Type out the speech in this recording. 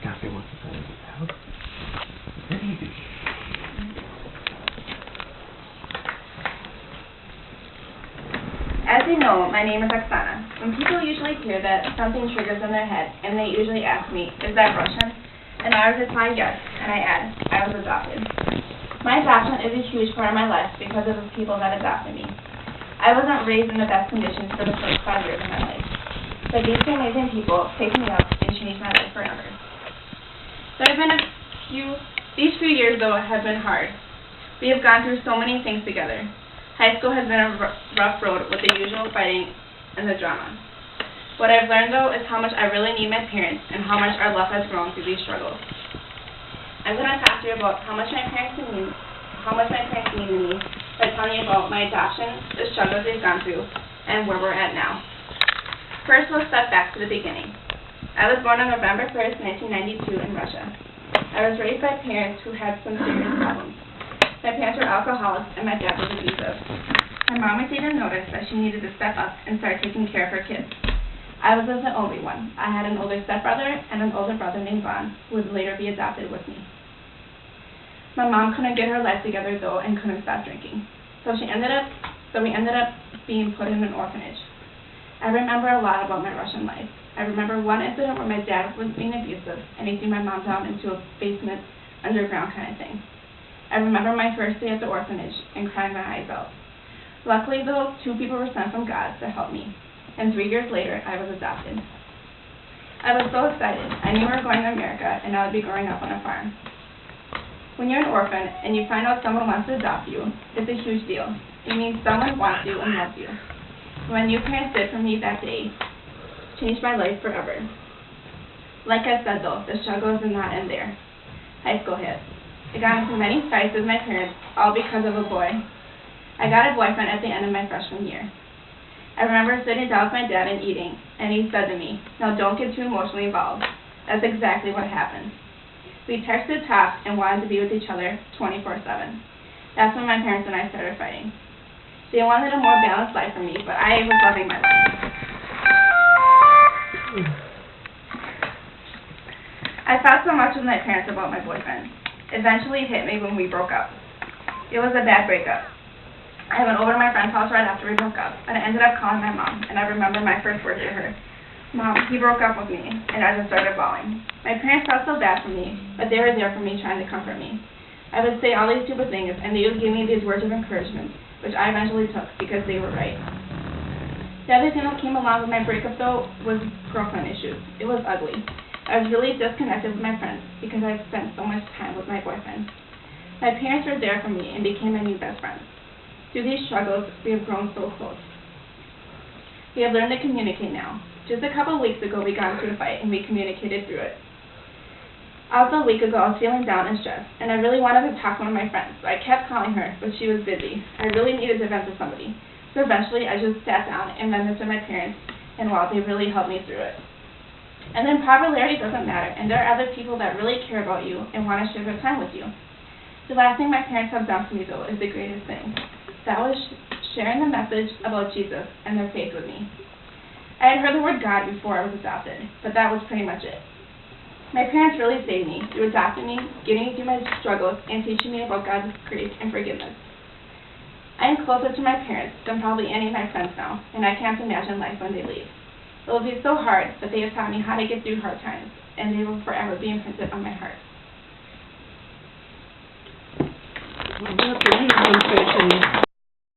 Cafe wants to sign this out. Very easy. As you know, my name is Oksana. When people usually hear that, something triggers in their head, and they usually ask me, is that Russian? And I would reply yes, and I add, I was adopted. My adoption is a huge part of my life because of the people that adopted me. I wasn't raised in the best conditions for the first 5 years of my life, but these two amazing people picked me up and changed my life forever. These few years, though, have been hard. We have gone through so many things together. High school has been a rough road with the usual fighting and the drama. What I've learned, though, is how much I really need my parents and how much our love has grown through these struggles. I'm going to talk to you about how much my parents mean to me by telling you about my adoption, the struggles we've gone through, and where we're at now. First, we'll step back to the beginning. I was born on November 1st, 1992 in Russia. I was raised by parents who had some serious problems. My parents were alcoholics and my dad was abusive. My mom received a notice that she needed to step up and start taking care of her kids. I was the only one. I had an older stepbrother and an older brother named Vaughn, who would later be adopted with me. My mom couldn't get her life together, though, and couldn't stop drinking. So we ended up being put in an orphanage. I remember a lot about my Russian life. I remember one incident where my dad was being abusive, and he threw my mom down into a basement, underground kind of thing. I remember my first day at the orphanage and crying my eyes out. Luckily, though, 2 people were sent from God to help me, and 3 years later, I was adopted. I was so excited. I knew we were going to America, and I would be growing up on a farm. When you're an orphan and you find out someone wants to adopt you, it's a huge deal. It means someone wants you and loves you. What my new parents did for me that day changed my life forever. Like I said, though, the struggle did not end there. High school hit. I got into many fights with my parents, all because of a boy. I got a boyfriend at the end of my freshman year. I remember sitting down with my dad and eating, and he said to me, "Now don't get too emotionally involved." That's exactly what happened. We texted, talked, and wanted to be with each other 24/7. That's when my parents and I started fighting. They wanted a more balanced life for me, but I was loving my life. I fought so much with my parents about my boyfriend. Eventually, it hit me when we broke up. It was a bad breakup. I went over to my friend's house right after we broke up, and I ended up calling my mom, and I remember my first words to her. "Mom, he broke up with me," and I just started bawling. My parents felt so bad for me, but they were there for me, trying to comfort me. I would say all these stupid things, and they would give me these words of encouragement, which I eventually took because they were right. The other thing that came along with my breakup, though, was girlfriend issues. It was ugly. I was really disconnected with my friends because I spent so much time with my boyfriend. My parents were there for me and became my new best friends. Through these struggles, we have grown so close. We have learned to communicate now. Just a couple weeks ago, we got into a fight and we communicated through it. Also, a week ago, I was feeling down and stressed, and I really wanted to talk to one of my friends, so I kept calling her, but she was busy. I really needed to vent to somebody. So eventually, I just sat down and vented to my parents, and wow, they really helped me through it. And then popularity doesn't matter, and there are other people that really care about you and want to share their time with you. The last thing my parents have done for me, though, is the greatest thing. That was sharing the message about Jesus and their faith with me. I had heard the word God before I was adopted, but that was pretty much it. My parents really saved me through adopting me, getting me through my struggles, and teaching me about God's grace and forgiveness. I am closer to my parents than probably any of my friends now, and I can't imagine life when they leave. It will be so hard, but they have taught me how to get through hard times, and they will forever be imprinted on my heart. Well, that's a neat illustration.